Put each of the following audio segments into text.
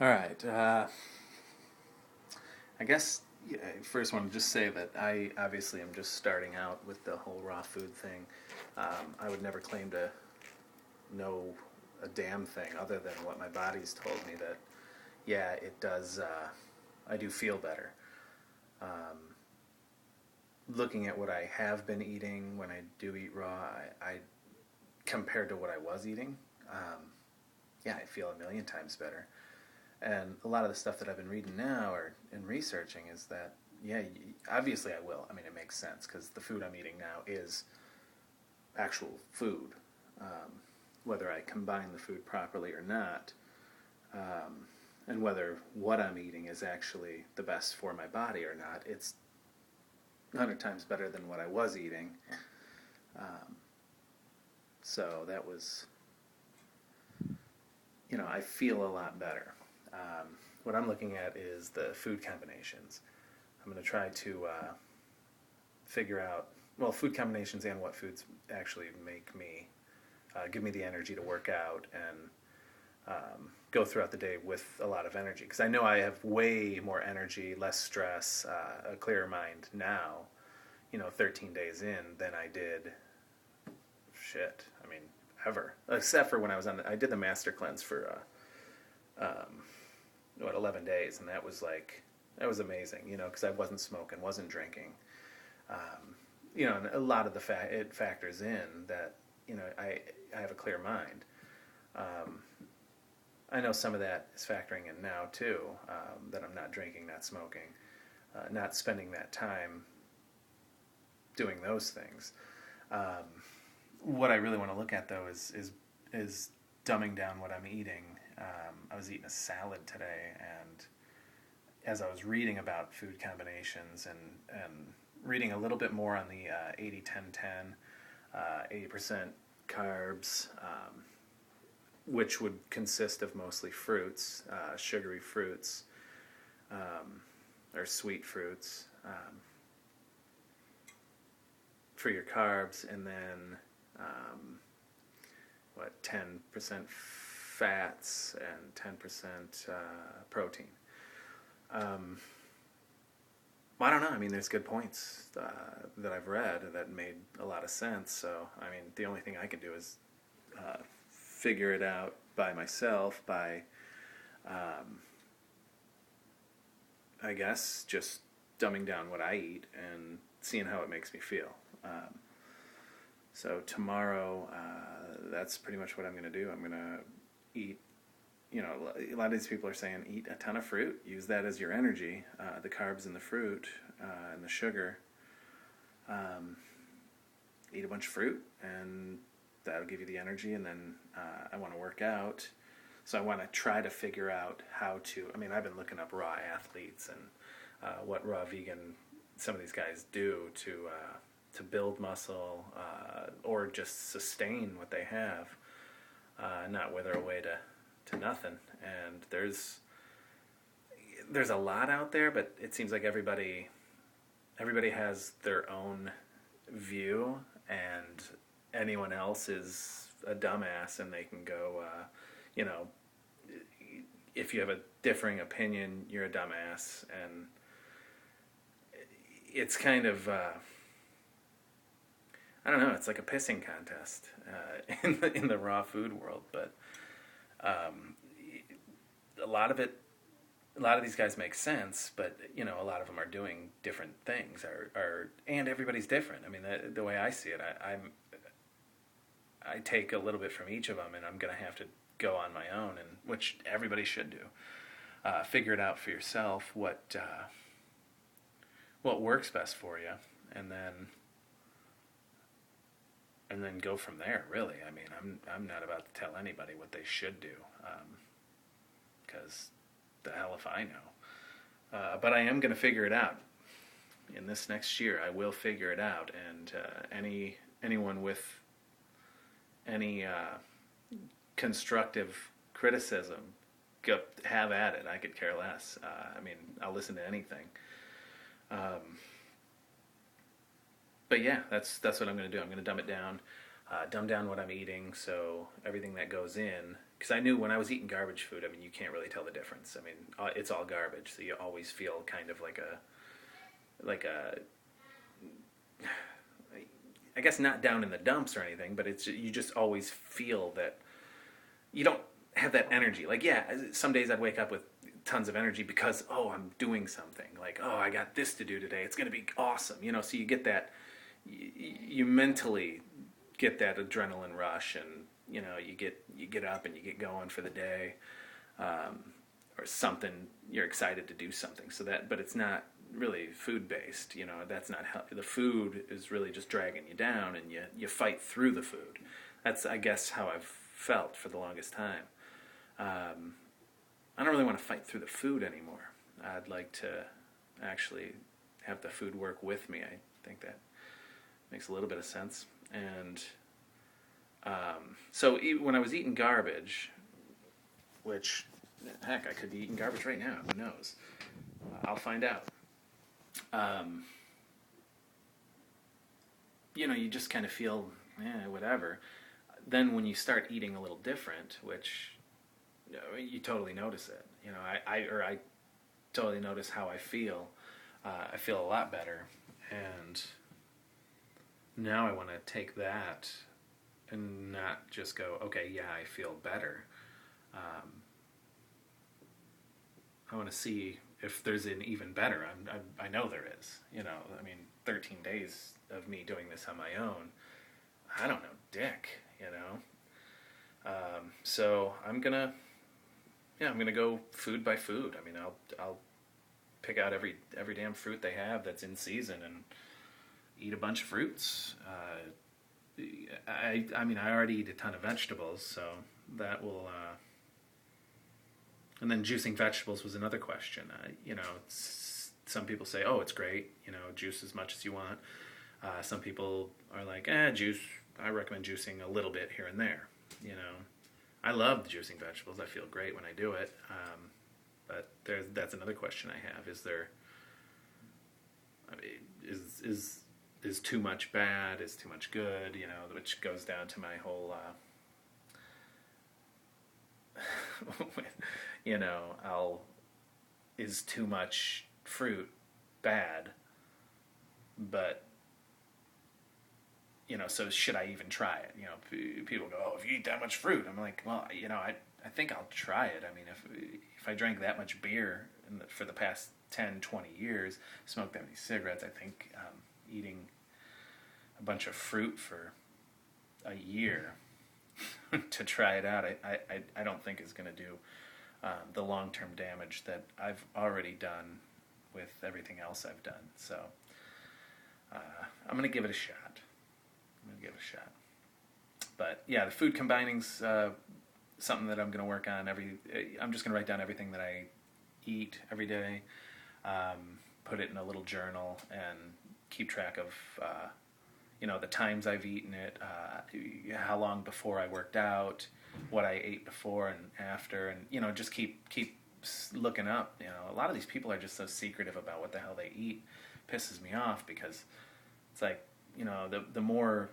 All right. I guess I first want to just say that I obviously am just starting out with the whole raw food thing. I would never claim to know a damn thing other than what my body's told me that, yeah, it does, I do feel better. Um, Looking at what I have been eating when I do eat raw, I compared to what I was eating, yeah, I feel a million times better. And a lot of the stuff that I've been reading now or and researching is that, yeah, obviously I will. I mean, it makes sense because the food I'm eating now is actual food. Um, Whether I combine the food properly or not, and whether what I'm eating is actually the best for my body or not, it's 100 times better than what I was eating. Um, so that was, I feel a lot better. What I'm looking at is the food combinations. I'm going to try to figure out, well, food combinations and what foods actually make me, give me the energy to work out and go throughout the day with a lot of energy. Because I know I have way more energy, less stress, a clearer mind now, 13 days in than I did, shit, I mean, ever. Except for when I did the master cleanse for, um, 11 days, and that was amazing, because I wasn't smoking, wasn't drinking. And a lot of it factors in that, I have a clear mind. Um, I know some of that is factoring in now too, that I'm not drinking, not smoking, not spending that time doing those things. Um, what I really want to look at though is dumbing down what I'm eating. I was eating a salad today, and as I was reading about food combinations and reading a little bit more on the 80-10-10, 80% carbs, which would consist of mostly fruits, sugary fruits, or sweet fruits, for your carbs, and then 10% fats and 10% protein. Um, I don't know. I mean, there's good points that I've read that made a lot of sense. So, I mean, the only thing I can do is figure it out by myself by, um, I guess, just dumbing down what I eat and seeing how it makes me feel. So tomorrow, that's pretty much what I'm going to do. I'm going to eat. A lot of these people are saying eat a ton of fruit, use that as your energy, the carbs in the fruit and the sugar. Eat a bunch of fruit, and that'll give you the energy. And then I want to work out, so I want to try to figure out how to. I mean, I've been looking up raw athletes and what raw vegan some of these guys do to build muscle or just sustain what they have, not wither away to nothing. And there's a lot out there, but it seems like everybody has their own view, and anyone else is a dumbass, and they can go, you know, if you have a differing opinion, you're a dumbass, and it's kind of, I don't know, it's like a pissing contest in the raw food world, but um, a lot of it, a lot of these guys make sense, but a lot of them are doing different things, and everybody's different. I mean, the way I see it, I take a little bit from each of them, and I'm going to have to go on my own, and which everybody should do. Figure it out for yourself what works best for you, and then go from there. Really, I mean, I'm not about to tell anybody what they should do, because the hell if I know. But I am going to figure it out. In this next year, I will figure it out, and anyone with any constructive criticism, go have at it. I could care less. I mean, I'll listen to anything. Um, but yeah, that's what I'm going to do. I'm going to dumb it down, dumb down what I'm eating, so everything that goes in because I knew when I was eating garbage food, I mean, you can't really tell the difference. I mean, it's all garbage, so you always feel kind of like a, I guess not down in the dumps or anything, but it's you just always feel that you don't have that energy. Like, yeah, some days I'd wake up with tons of energy because, oh, I'm doing something. Like, oh, I got this to do today. It's going to be awesome. You know, so you get that, you mentally get that adrenaline rush, and, you know, you get up and you get going for the day, or something, you're excited to do something. So that, but it's not really food based, you know, that's not how, the food is really just dragging you down, and you fight through the food. That's, I guess, how I've felt for the longest time. I don't really want to fight through the food anymore. I'd like to actually have the food work with me. I think that makes a little bit of sense. And so when I was eating garbage, which, heck, I could be eating garbage right now, who knows? I'll find out. You know, you just kind of feel, whatever. Then when you start eating a little different, which you totally notice it. You know, I totally notice how I feel. I feel a lot better, and now I want to take that and not just go, okay, yeah, I feel better. I want to see if there's an even better. I know there is. You know, I mean, 13 days of me doing this on my own, I don't know dick, you know. So I'm gonna go food by food. I mean, I'll pick out every damn fruit they have that's in season and eat a bunch of fruits. I mean, I already eat a ton of vegetables, so that will. And then juicing vegetables was another question. You know, some people say, "Oh, it's great. You know, juice as much as you want." Some people are like, juice. I recommend juicing a little bit here and there. You know, I love juicing vegetables. I feel great when I do it. But that's another question I have. Is there? I mean, is too much bad? Is too much good? You know, which goes down to my whole. You know, is too much fruit bad? But, you know, so should I even try it? You know, people go, oh, if you eat that much fruit. I'm like, well, you know, I think I'll try it. I mean, if I drank that much beer for the past 10, 20 years, smoked that many cigarettes, I think eating a bunch of fruit for a year to try it out, I don't think is going to do the long-term damage that I've already done with everything else I've done. So I'm going to give it a shot. But yeah, the food combining's something that I'm going to work on. I'm just going to write down everything that I eat every day, put it in a little journal, and keep track of you know, the times I've eaten it, how long before I worked out, what I ate before and after, and, you know, just keep looking up. You know, a lot of these people are just so secretive about what the hell they eat. Pisses me off, because it's like, you know, the more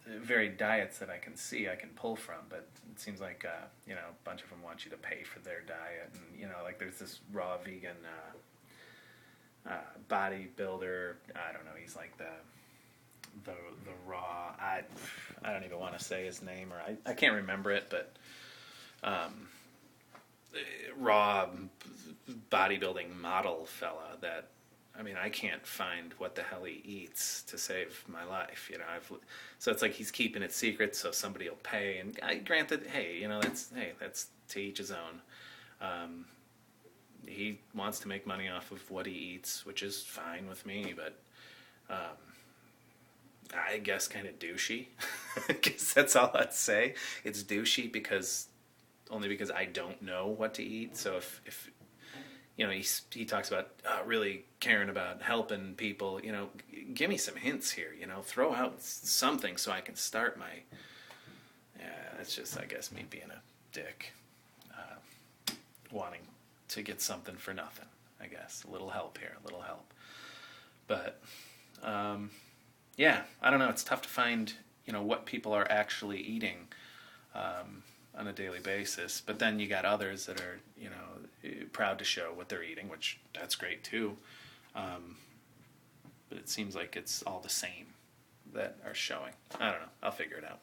varied diets that I can see, I can pull from, but it seems like, you know, a bunch of them want you to pay for their diet, and, you know, like there's this raw vegan bodybuilder. I don't know. He's like the raw. I don't even want to say his name, or I can't remember it, but raw bodybuilding model fella that, I mean, I can't find what the hell he eats to save my life. You know, so it's like he's keeping it secret so somebody will pay. And granted, hey, you know, that's to each his own. He wants to make money off of what he eats, which is fine with me, but I guess kind of douchey. I guess that's all I'd say. It's douchey only because I don't know what to eat. So if you know, he talks about really caring about helping people, you know, give me some hints here, you know, throw out something so I can start my, that's just, I guess, me being a dick, wanting to get something for nothing, I guess. A little help here, a little help. But, yeah, I don't know. It's tough to find, you know, what people are actually eating. on a daily basis. But then you got others that are, proud to show what they're eating, which that's great too. But it seems like it's all the same that are showing. I don't know. I'll figure it out.